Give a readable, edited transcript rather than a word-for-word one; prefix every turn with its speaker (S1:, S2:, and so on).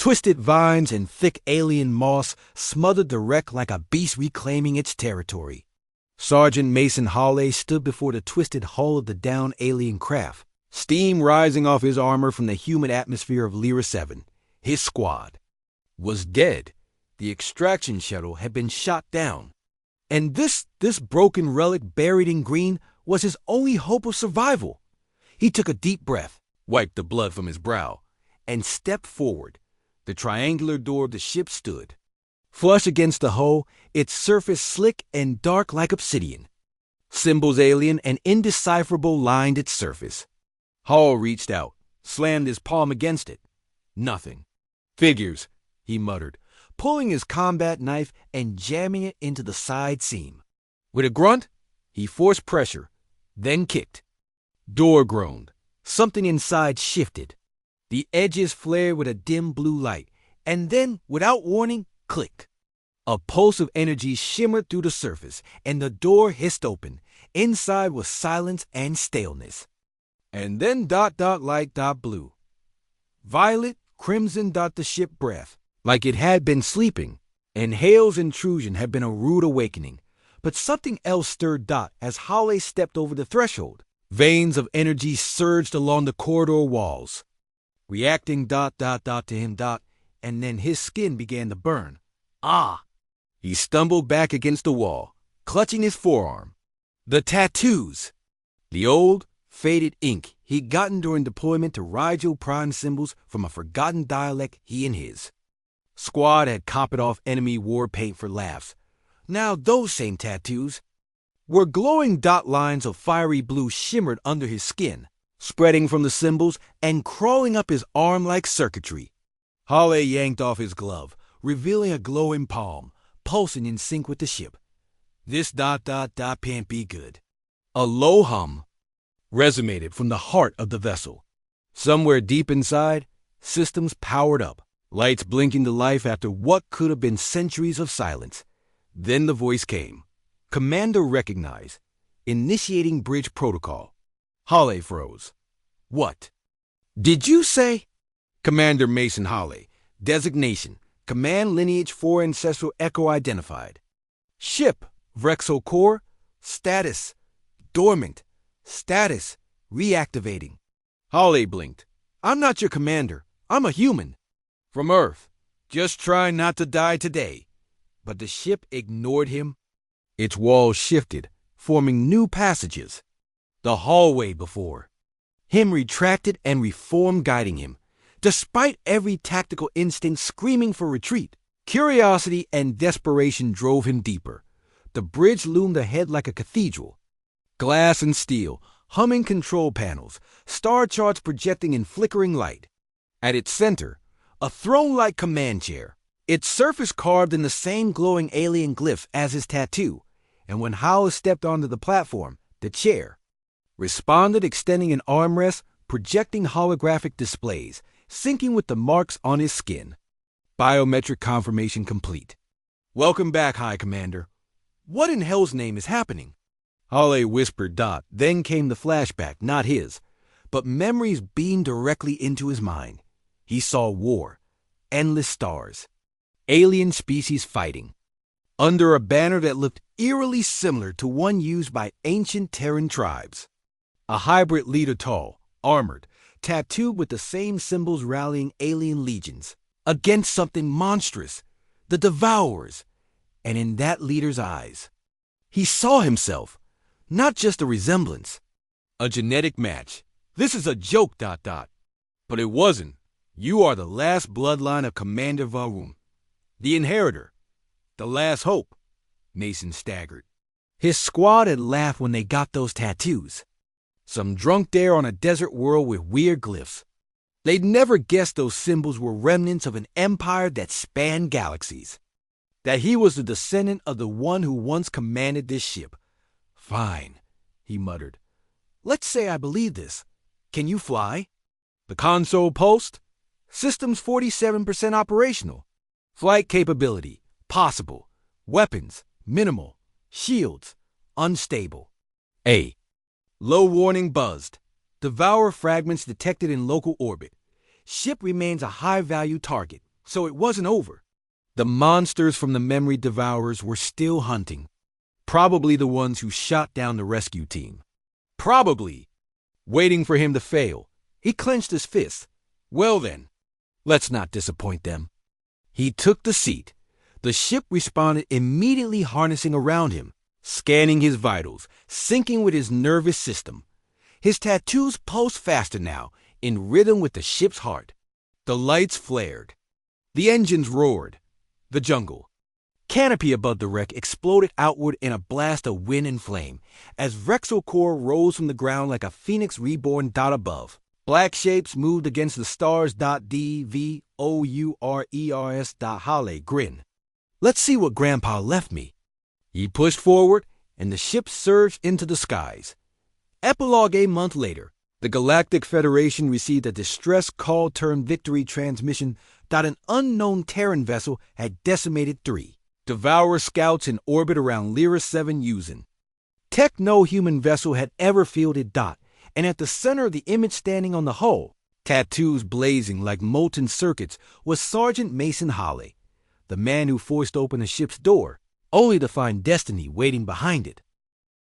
S1: Twisted vines and thick alien moss smothered the wreck like a beast reclaiming its territory. Sergeant Mason Hawley stood before the twisted hull of the downed alien craft, steam rising off his armor from the humid atmosphere of Lyra 7. His squad was dead. The extraction shuttle had been shot down. And this broken relic buried in green was his only hope of survival. He took a deep breath, wiped the blood from his brow, and stepped forward. The triangular door of the ship stood. Flush against the hull, its surface slick and dark like obsidian. Symbols alien and indecipherable lined its surface. Hall reached out, slammed his palm against it. Nothing. Figures, he muttered, pulling his combat knife and jamming it into the side seam. With a grunt, he forced pressure, then kicked. Door groaned. Something inside shifted. The edges flared with a dim blue light, and then, without warning, clicked. A pulse of energy shimmered through the surface, and the door hissed open. Inside was silence and staleness. And then ... light ... blue. Violet, crimson ... the ship breath, like it had been sleeping, and Hale's intrusion had been a rude awakening. But something else stirred Dot as Hawley stepped over the threshold. Veins of energy surged along the corridor walls, reacting ... to him ... and then his skin began to burn. Ah! He stumbled back against the wall, clutching his forearm. The tattoos! The old, faded ink he'd gotten during deployment to Rigel Prime symbols from a forgotten dialect he and his squad had copied off enemy war paint for laughs. Now those same tattoos were glowing dot lines of fiery blue shimmered under his skin, spreading from the symbols and crawling up his arm like circuitry. Hawley yanked off his glove, revealing a glowing palm, pulsing in sync with the ship. This ... can't be good. A low hum resonated from the heart of the vessel. Somewhere deep inside, systems powered up, lights blinking to life after what could have been centuries of silence. Then the voice came. Commander recognized. Initiating bridge protocol. Hawley froze. What? Did you say? Commander Mason Hawley. Designation. Command Lineage 4 Ancestral Echo identified. Ship. Vrexel Core. Status. Dormant. Status. Reactivating. Hawley blinked. I'm not your commander. I'm a human. From Earth. Just trying not to die today. But the ship ignored him. Its walls shifted, forming new passages. The hallway before. Him retracted and reformed, guiding him. Despite every tactical instinct screaming for retreat, curiosity and desperation drove him deeper. The bridge loomed ahead like a cathedral. Glass and steel, humming control panels, star charts projecting in flickering light. At its center, a throne-like command chair, its surface carved in the same glowing alien glyph as his tattoo, and when Howell stepped onto the platform, the chair responded, extending an armrest, projecting holographic displays, syncing with the marks on his skin. Biometric confirmation complete. Welcome back, High Commander. What in hell's name is happening? Hawley whispered. Then came the flashback, not his, but memories beamed directly into his mind. He saw war, endless stars, alien species fighting, under a banner that looked eerily similar to one used by ancient Terran tribes. A hybrid leader, tall, armored, tattooed with the same symbols, rallying alien legions against something monstrous, the Devourers. And in that leader's eyes, he saw himself, not just a resemblance, a genetic match. This is a joke, ... But it wasn't. You are the last bloodline of Commander Varum, the inheritor, the last hope. Mason staggered. His squad had laughed when they got those tattoos. Some drunk dare on a desert world with weird glyphs. They'd never guessed those symbols were remnants of an empire that spanned galaxies. That he was the descendant of the one who once commanded this ship. Fine, he muttered. Let's say I believe this. Can you fly? The console pulsed. Systems 47% operational. Flight capability, possible. Weapons, minimal. Shields, unstable. A. Low warning buzzed. Devourer fragments detected in local orbit. Ship remains a high-value target. So it wasn't over. The monsters from the memory devourers were still hunting. Probably the ones who shot down the rescue team. Probably. Waiting for him to fail, he clenched his fist. Well then, let's not disappoint them. He took the seat. The ship responded, immediately harnessing around him, scanning his vitals, syncing with his nervous system. His tattoos pulsed faster now, in rhythm with the ship's heart. The lights flared. The engines roared. The jungle. Canopy above the wreck exploded outward in a blast of wind and flame, as Rexalcore rose from the ground like a phoenix reborn. Above, black shapes moved against the stars. Dvours. Halle grinned. Let's see what Grandpa left me. He pushed forward, and the ship surged into the skies. Epilogue: a month later, the Galactic Federation received a distress call-turn-victory transmission that an unknown Terran vessel had decimated 3 Devourer scouts in orbit around Lyra 7 using. Tech no human vessel had ever fielded. And at the center of the image, standing on the hull, tattoos blazing like molten circuits, was Sergeant Mason Halle, the man who forced open the ship's door, only to find destiny waiting behind it.